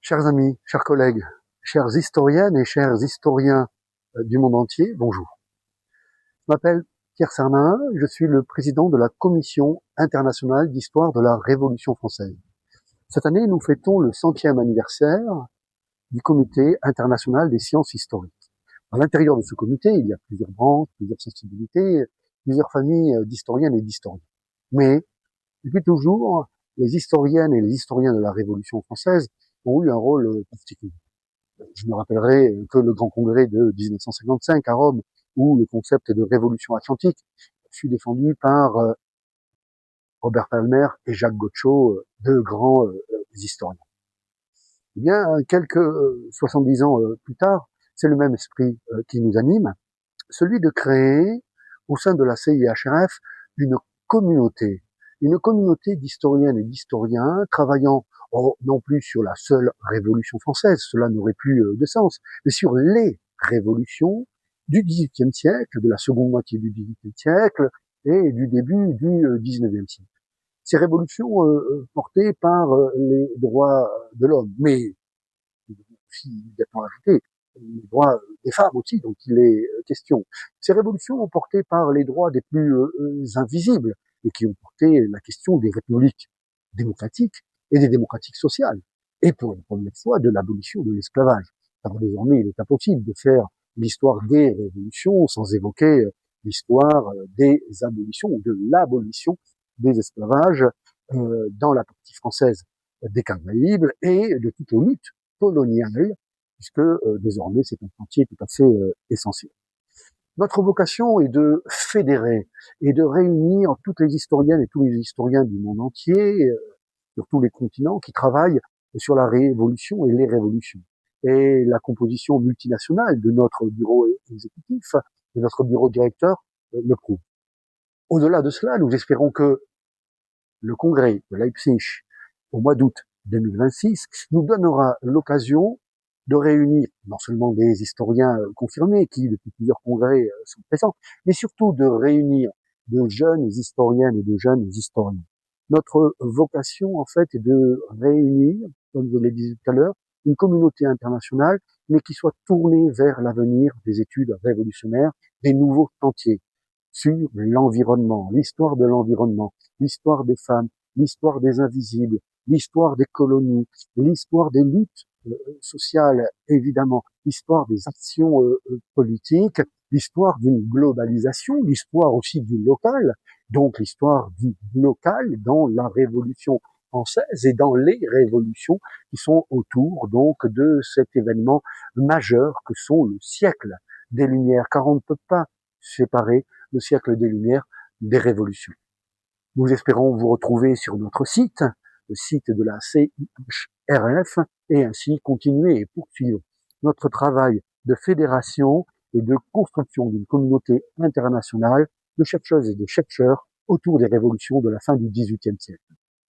Chers amis, chers collègues, chères historiennes et chers historiens du monde entier, bonjour. Je m'appelle Pierre Sernin, je suis le président de la Commission internationale d'histoire de la Révolution française. Cette année, nous fêtons le 100e anniversaire du Comité international des sciences historiques. À l'intérieur de ce comité, il y a plusieurs branches, plusieurs sensibilités, plusieurs familles d'historiennes et d'historiens. Mais, depuis toujours, les historiennes et les historiens de la Révolution française ont eu un rôle particulier. Je me rappellerai que le grand congrès de 1955 à Rome, où le concept de révolution atlantique fut défendu par Robert Palmer et Jacques Godchaux, deux grands historiens. Eh bien, quelques 70 ans plus tard, c'est le même esprit qui nous anime, celui de créer, au sein de la CIHRF, une communauté d'historiennes et d'historiens travaillant non plus sur la seule Révolution française, cela n'aurait plus de sens, mais sur les révolutions du XVIIIe siècle, de la seconde moitié du XVIIIe siècle et du début du XIXe siècle. Ces révolutions portées par les droits de l'homme, mais aussi immédiatement ajouté les droits des femmes aussi, dont il est question. Ces révolutions ont porté par les droits des plus invisibles et qui ont porté la question des républiques démocratiques et des démocratiques sociales. Et pour la première fois, de l'abolition de l'esclavage. Car désormais, il est impossible de faire l'histoire des révolutions sans évoquer l'histoire des abolitions ou de l'abolition des esclavages dans la partie française des Caraïbes et de toutes les luttes coloniales, puisque désormais c'est un chantier tout à fait essentiel. Notre vocation est de fédérer et de réunir toutes les historiennes et tous les historiens du monde entier, sur tous les continents, qui travaillent sur la révolution et les révolutions. Et la composition multinationale de notre bureau exécutif, de notre bureau directeur, le prouve. Au-delà de cela, nous espérons que le congrès de Leipzig, au mois d'août 2026, nous donnera l'occasion de réunir non seulement des historiens confirmés qui, depuis plusieurs congrès, sont présents, mais surtout de réunir de jeunes historiennes et de jeunes historiens. Notre vocation, en fait, est de réunir, comme je l'ai dit tout à l'heure, une communauté internationale, mais qui soit tournée vers l'avenir des études révolutionnaires, des nouveaux chantiers sur l'environnement, l'histoire de l'environnement, l'histoire des femmes, l'histoire des invisibles, l'histoire des colonies, l'histoire des luttes sociales, évidemment, l'histoire des actions politiques, l'histoire d'une globalisation, l'histoire aussi du local, donc l'histoire du local dans la Révolution française et dans les révolutions qui sont autour donc de cet événement majeur que sont le siècle des Lumières, car on ne peut pas séparer le siècle des Lumières des révolutions. Nous espérons vous retrouver sur notre site, le site de la CIHRF, et ainsi continuer et poursuivre notre travail de fédération et de construction d'une communauté internationale de chercheuses et de chercheurs autour des révolutions de la fin du XVIIIe siècle.